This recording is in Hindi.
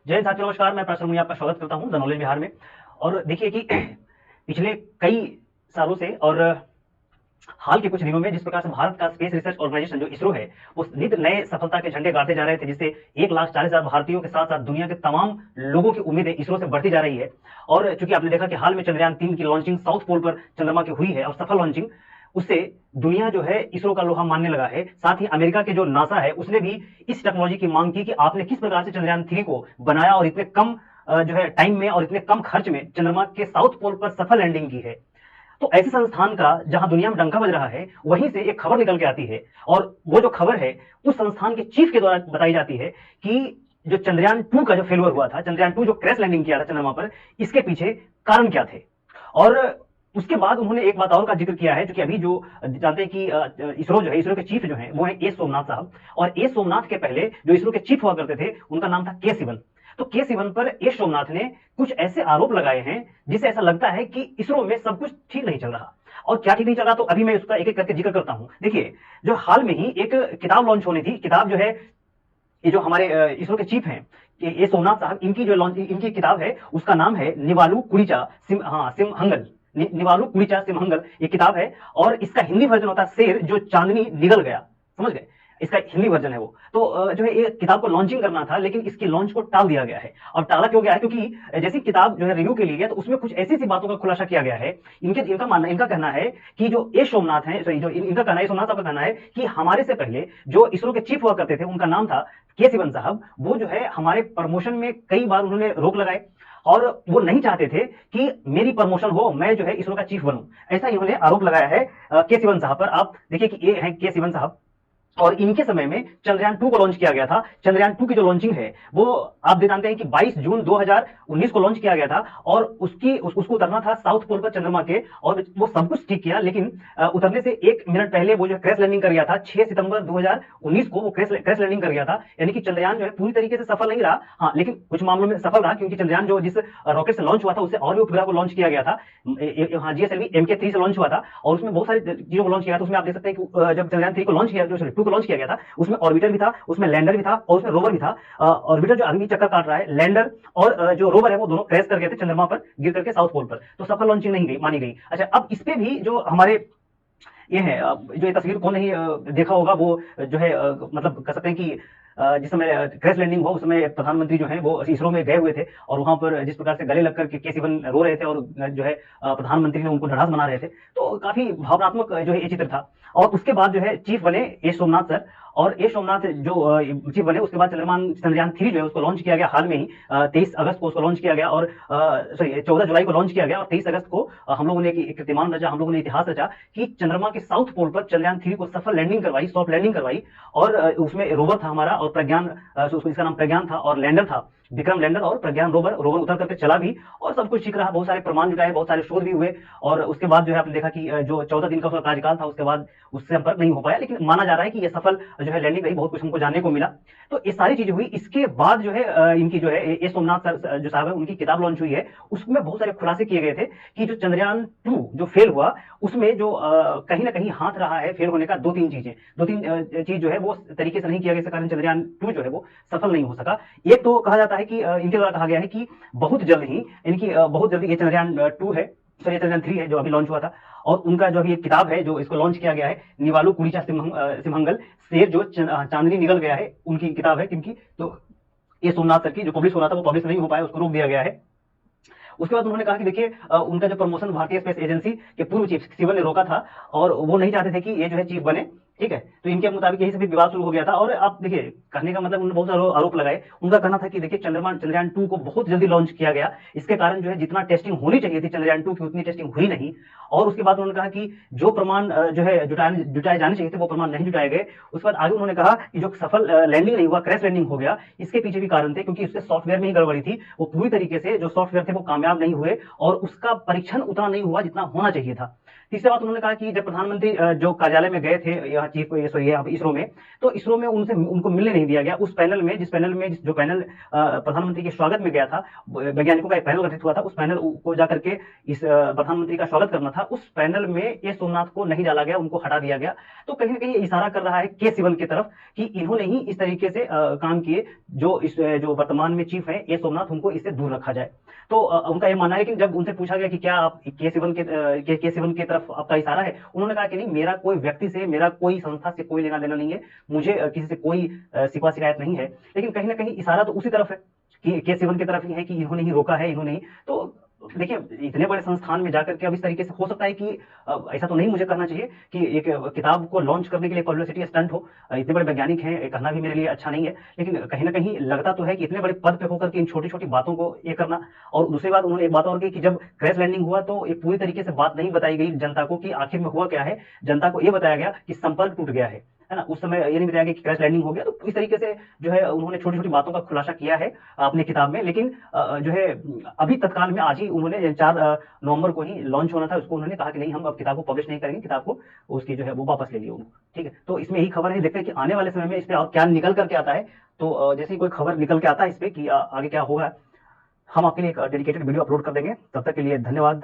जय हिंद साथियों, नमस्कार। मैं प्रसन्न मुनि आपका स्वागत करता हूं द नॉलेज बिहार में। और देखिए कि पिछले कई सालों से और हाल के कुछ दिनों में जिस प्रकार से भारत का स्पेस रिसर्च ऑर्गेनाइजेशन जो इसरो है, वो नित नए सफलता के झंडे गाड़ते जा रहे थे, जिससे 1,40,000 भारतीयों के साथ साथ दुनिया के तमाम लोगों की उम्मीदें इसरो से बढ़ती जा रही है। और चूंकि आपने देखा कि हाल में चंद्रयान-3 की लॉन्चिंग साउथ पोल पर चंद्रमा की हुई है और सफल लॉन्चिंग, उससे दुनिया जो है इसरो का लोहा मानने लगा है। साथ ही अमेरिका के जो नासा है, उसने भी इस टेक्नोलॉजी की मांग की कि आपने किस प्रकार से चंद्रयान-3 को बनाया और इतने कम जो है टाइम में और इतने कम खर्च में चंद्रमा के साउथ पोल पर सफल लैंडिंग की है। तो ऐसे संस्थान का जहां दुनिया में डंका बज रहा है, वहीं से एक खबर निकल के आती है और वो जो खबर है उस संस्थान के चीफ के द्वारा बताई जाती है कि जो चंद्रयान-2 का जो फेलियर हुआ था, चंद्रयान-2 जो क्रैश लैंडिंग किया था चंद्रमा पर, इसके पीछे कारण क्या थे। और उसके बाद उन्होंने एक बात और का जिक्र किया है, जो कि अभी जो जानते हैं कि इसरो जो है, इसरो के चीफ जो है वो है ए सोमनाथ साहब। और ए सोमनाथ के पहले जो इसरो के चीफ हुआ करते थे, उनका नाम था के सिवन। तो के सिवन पर ए सोमनाथ ने कुछ ऐसे आरोप लगाए हैं जिससे ऐसा लगता है कि इसरो में सब कुछ ठीक नहीं चल रहा। और क्या ठीक नहीं चल रहा, तो अभी मैं उसका एक एक करके जिक्र करता हूं। देखिए, जो हाल में ही एक किताब लॉन्च होनी थी, किताब जो है ये जो हमारे इसरो के चीफ हैं ए सोमनाथ साहब, इनकी जो लॉन्च इनकी किताब है, उसका नाम है निवालू कुड़ीचा सिमहंगल। निवालू कुड़ीचा सिमहंगल ये किताब है। और इसका हिंदी वर्जन होता है शेर जो चांदनी निगल गया। समझ गए, इसका हिंदी वर्जन है वो। तो जो है ये किताब को लॉन्चिंग करना था, लेकिन इसकी लॉन्च को टाल दिया गया है। और टाला क्यों गया है, क्योंकि जैसी किताब जो है रिव्यू के लिए, तो उसमें कुछ ऐसी सी बातों का खुलासा किया गया है। इनका कहना है कि जो ए सोमनाथ है, जो इनका कहना है, सोमनाथ साहब का कहना है कि हमारे से पहले जो इसरो के चीफ हुआ करते थे, उनका नाम था के सिवन साहब। वो जो है हमारे प्रमोशन में कई बार उन्होंने रोक लगाए और वो नहीं चाहते थे कि मेरी प्रमोशन हो, मैं जो है इसरो का चीफ बनूं। ऐसा इन्होंने आरोप लगाया है के सिवन साहब पर। आप देखिए कि ये है के सिवन साहब, और इनके समय में चंद्रयान-2 को लॉन्च किया गया था। चंद्रयान-2 की जो लॉन्चिंग है वो आप जानते हैं कि 22 जून 2019 को लॉन्च किया गया था। और उसको उतरना था साउथ पोल पर चंद्रमा के, और वो सब कुछ ठीक किया, लेकिन उतरने से 1 मिनट पहले वो जो क्रैश लैंडिंग कर गया था। 6 सितंबर 2019 को वो क्रैश लैंडिंग कर गया था। यानी कि चंद्रयान जो है पूरी तरीके से सफल नहीं रहा। हाँ, लेकिन कुछ मामलों में सफल रहा, क्योंकि चंद्रयान जो जिस रॉकेट से लॉन्च हुआ था, उससे और भी उपग्रह को लॉन्च किया गया था। हाँ, जीएसएलवी MK3 से लॉन्च हुआ था, और उसमें बहुत सारी चीजों को लॉन्च किया था। उसमें आप देख सकते हैं कि जब चंद्रयान-3 को लॉन्च किया, जो 2 को लॉन्च किया गया था, उसमें ऑर्बिटर भी था, उसमें लैंडर भी था, और उसमें रोवर भी था। ऑर्बिटर जो अभी चक्कर काट रहा है, लैंडर और जो रोवर है, वो दोनों क्रैश कर गए थे चंद्रमा पर, गिर करके साउथ पोल पर। तो सफल लॉन्चिंग नहीं मानी गई। अच्छा, अब इस पे भी जो हमारे ये है, जो ये तस्वीर कौन नहीं देखा होगा, वो जो है मतलब कह सकते हैं कि जिस समय क्रैश लैंडिंग हुआ, उस समय प्रधानमंत्री जो है वो इसरो में गए हुए थे, और वहां पर जिस प्रकार से गले लगकर के सिवन रो रहे थे, और जो है प्रधानमंत्री ने उनको ढाढ़स बना रहे थे। तो काफी भावनात्मक जो है ये चित्र था। और उसके बाद जो है चीफ बने ए सोमनाथ सर, और ए सोमनाथ जो चीफ बने, उसके बाद चंद्रयान-3 जो है उसको लॉन्च किया गया हाल में ही। 23 अगस्त को उसको लॉन्च किया गया, और सॉरी 14 जुलाई को लॉन्च किया गया, और 23 अगस्त को हम लोगों ने एक कीर्तिमान रचा, हम लोगों ने इतिहास रचा कि चंद्रमा के साउथ पोल पर चंद्रयान-3 को सफल लैंडिंग करवाई, सॉफ्ट लैंडिंग करवाई। और उसमें रोवर था हमारा, और प्रज्ञान, इसका नाम प्रज्ञान था, और लैंडर था विक्रम लैंडर, और प्रज्ञान रोवर उतर करके चला भी, और सब कुछ ठीक रहा। बहुत सारे प्रमाण जुटाए, बहुत सारे शोध भी हुए। और उसके बाद जो है आपने देखा कि जो 14 दिन का उसका कार्यकाल था, उसके बाद उससे संपर्क नहीं हो पाया, लेकिन माना जा रहा है कि यह सफल जो है लैंडिंग रही। बहुत कुछ हमको जानने को मिला। तो ये सारी चीजें हुई। इसके बाद जो है इनकी जो है ए सोमनाथ सर जो साहब है, उनकी किताब लॉन्च हुई है। उसमें बहुत सारे खुलासे किए गए थे कि जो चंद्रयान-2 जो फेल हुआ, उसमें जो कहीं ना कहीं हाथ रहा है फेल होने का, दो तीन चीज जो है वो तरीके से नहीं किया गया, इस कारण चंद्रयान-2 जो है वो सफल नहीं हो सका। एक तो कहा जाता है कि इनके द्वारा कहा गया है कि बहुत जल्द ही बहुत जल्दी ये चंद्रयान-2 है, सॉरी चंद्रयान-3 है जो अभी लॉन्च हुआ था, और उनका जो अभी एक किताब है जो इसको लॉन्च किया गया है, निवालू कुड़ीचा सिमहंगल, शेर जो चांदनी निगल गया है, उनकी किताब है। क्योंकि तो ये सोमनाथ सर की जो पब्लिश हो रहा था वो पब्लिश नहीं हो पाया, उसको रोक दिया गया है। उसके बाद उन्होंने कहा कि देखिए उनका जो प्रमोशन भारतीय स्पेस एजेंसी के पूर्व चीफ सिवन ने रोका था, और वो नहीं चाहते थे कि ये जो है चीफ बने। ठीक है, तो इनके मुताबिक यही से भी विवाद शुरू हो गया था। और आप देखिए, कहने का मतलब उन्होंने बहुत सारे आरोप लगाए। उनका कहना था कि देखिए चंद्रयान-2 को बहुत जल्दी लॉन्च किया गया, इसके कारण जो है जितना टेस्टिंग होनी चाहिए थी चंद्रयान-2 की, उतनी टेस्टिंग हुई नहीं। और उसके बाद उन्होंने कहा कि जो प्रमाण जो है जुटाए जाने चाहिए थे, वो प्रमाण नहीं जुटाए गए। उसके बाद आगे उन्होंने कहा कि जो सफल लैंडिंग नहीं हुआ, क्रैश लैंडिंग हो गया, इसके पीछे भी कारण थे, क्योंकि उसके सॉफ्टवेयर में ही गड़बड़ी थी। वो पूरी तरीके से जो सॉफ्टवेयर थे वो कामयाब नहीं हुए, और उसका परीक्षण उतना नहीं हुआ जितना होना चाहिए था। तीसरी बात उन्होंने कहा कि जब प्रधानमंत्री जो कार्यालय में गए थे यहाँ चीफ सॉरी यहाँ पे इसरो में, तो इसरो में उनसे उनको मिलने नहीं दिया गया। उस पैनल में जो पैनल प्रधानमंत्री के स्वागत में गया था, वैज्ञानिकों का एक पैनल गठित हुआ था, उस पैनल को जाकर के इस प्रधानमंत्री का स्वागत करना था, उस पैनल में ए सोमनाथ को नहीं डाला गया, उनको हटा दिया गया। तो कहीं ना कहीं इशारा कर रहा है के सिवन की तरफ कि इन्होंने ही इस तरीके से काम किए, जो वर्तमान में चीफ है ए सोमनाथ, उनको इससे दूर रखा जाए। तो उनका ये मानना है कि जब उनसे पूछा गया कि क्या आप के सिवन की तरफ आपका इशारा है, उन्होंने कहा कि नहीं, मेरा कोई व्यक्ति से, मेरा कोई संस्था से कोई लेना देना नहीं है, मुझे किसी से कोई शिकवा शिकायत नहीं है। लेकिन कहीं ना कहीं इशारा तो उसी तरफ है कि के सिवन की तरफ ही है कि इन्होंने ही रोका है, इन्होंने ही। तो देखिए, इतने बड़े संस्थान में जाकर के अब इस तरीके से हो सकता है कि ऐसा तो नहीं मुझे करना चाहिए कि एक किताब को लॉन्च करने के लिए पब्लिसिटी स्टंट हो। इतने बड़े वैज्ञानिक हैं, ये कहना भी मेरे लिए अच्छा नहीं है, लेकिन कहीं ना कहीं लगता तो है कि इतने बड़े पद पे होकर के इन छोटी छोटी बातों को ये करना। और दूसरी बात, उन्होंने एक बात और की कि जब क्रैश लैंडिंग हुआ तो एक पूरी तरीके से बात नहीं बताई गई जनता को कि आखिर में हुआ क्या है। जनता को ये बताया गया कि संपर्क टूट गया है ना। उस समय ये नहीं बताया गया कि क्रैश लैंडिंग हो गया। तो इस तरीके से जो है उन्होंने छोटी छोटी बातों का खुलासा किया है अपनी किताब में। लेकिन जो है अभी तत्काल में आज ही उन्होंने 4 नवंबर को ही लॉन्च होना था, उसको उन्होंने कहा कि नहीं, हम अब किताब को पब्लिश नहीं करेंगे, किताब को उसकी जो है वो वापस ले लियो। ठीक है, तो इसमें यही खबर है। देखते हैं कि आने वाले समय में इस पे और क्या निकल करके आता है। तो जैसे ही कोई खबर निकल के आता है इस पे कि आगे क्या होगा, हम आपके लिए एक डेडिकेटेड वीडियो अपलोड कर देंगे। तब तक के लिए धन्यवाद।